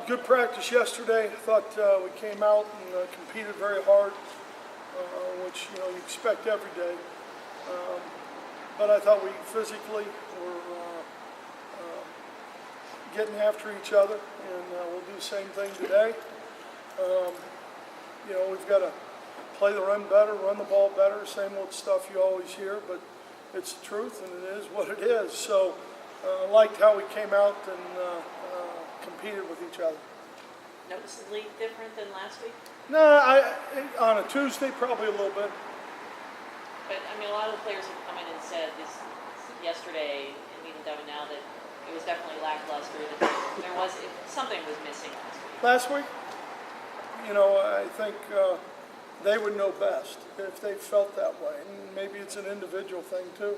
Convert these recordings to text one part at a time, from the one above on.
Good practice yesterday. I thought we came out and competed very hard, which you expect every day. But I thought we physically were getting after each other, and we'll do the same thing today. We've got to play the run better, run the ball better, same old stuff you always hear, but it's the truth and it is what it is. So I liked how we came out and competed with each other. Noticeably different than last week? No, on a Tuesday probably a little bit. But I mean, a lot of the players have come in and said this yesterday, and even Devin now, that it was definitely lackluster. That something was missing last week. I think they would know best if they felt that way, and maybe it's an individual thing too.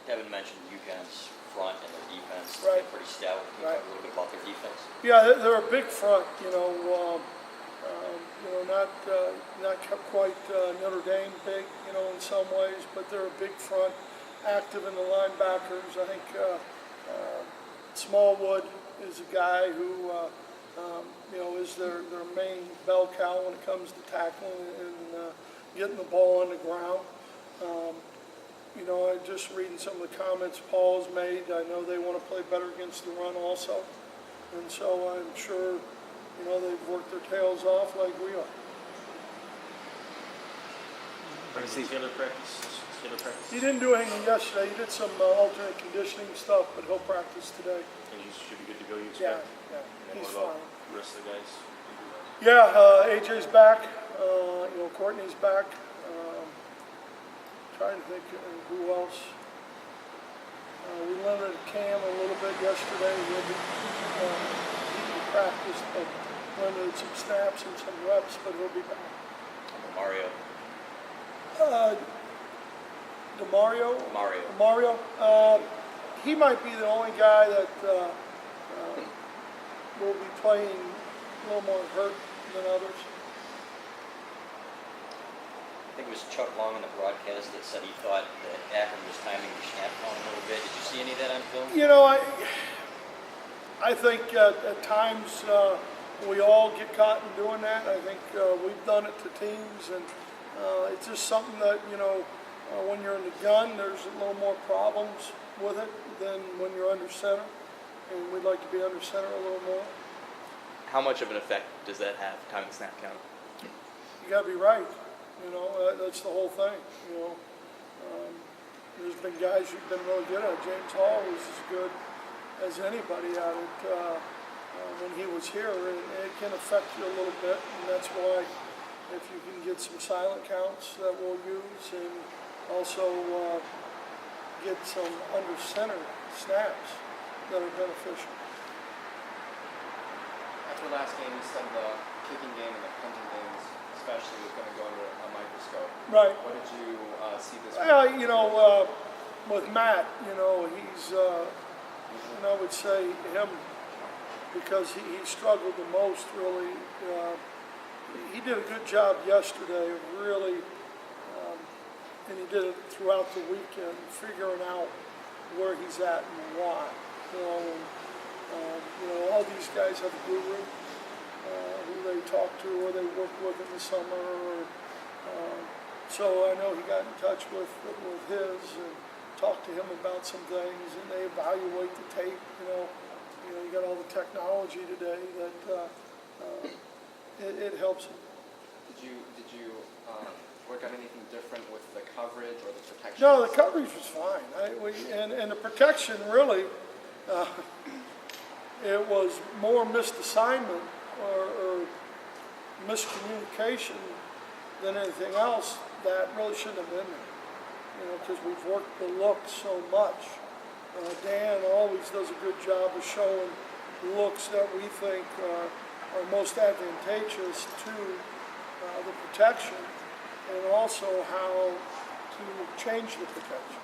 Devin mentioned UConn's front and their defense. Right. Pretty stout. Can you talk a little bit about their defense? Yeah, they're a big front. Not quite Notre Dame big, in some ways, but they're a big front, active in the linebackers. I think Smallwood is a guy who, is their main bell cow when it comes to tackling and getting the ball on the ground. I'm just reading some of the comments Paul's made. I know they want to play better against the run also. And so I'm sure, they've worked their tails off like we are. He didn't do anything yesterday. He did some alternate conditioning stuff, but he'll practice today. And he should be good to go, you expect? Yeah, And he's what about fine. the rest of the guys? Yeah, AJ's back. Courtney's back. Trying to think who else. We limited Cam a little bit yesterday. He practiced, but limited some snaps and some reps, but he'll be back. Mario. Mario. He might be the only guy that will be playing a little more hurt than others. I think it was Chuck Long in the broadcast that said he thought that Akron was timing the snap count a little bit. Did you see any of that on film? I think at times we all get caught in doing that. I think we've done it to teams, and it's just something that, when you're in the gun, there's a little more problems with it than when you're under center, and we'd like to be under center a little more. How much of an effect does that have, timing snap count? You got to be right. That's the whole thing. There's been guys who've been really good at it. James Hall was as good as anybody at it when he was here, and it can affect you a little bit, and that's why if you can get some silent counts that we'll use, and also get some under center snaps that are beneficial. After last game, you said the kicking game and the punting games especially was going to go under a microscope. Right. What did you see this week? With Matt, he's, and I would say him, because he struggled the most, really. He did a good job yesterday of really, and he did it throughout the weekend, figuring out where he's at and why. All these guys have a guru who they talk to or they work with in the summer. So I know he got in touch with his and talked to him about some things, and they evaluate the tape. You got all the technology today that it helps him. Did you work on anything different with the coverage or the protection? No, the coverage was fine. And the protection really, it was more missed assignment or miscommunication than anything else that really shouldn't have been there. Because we've worked the look so much. Dan always does a good job of showing looks that we think are most advantageous to the protection, and also how to change the protection.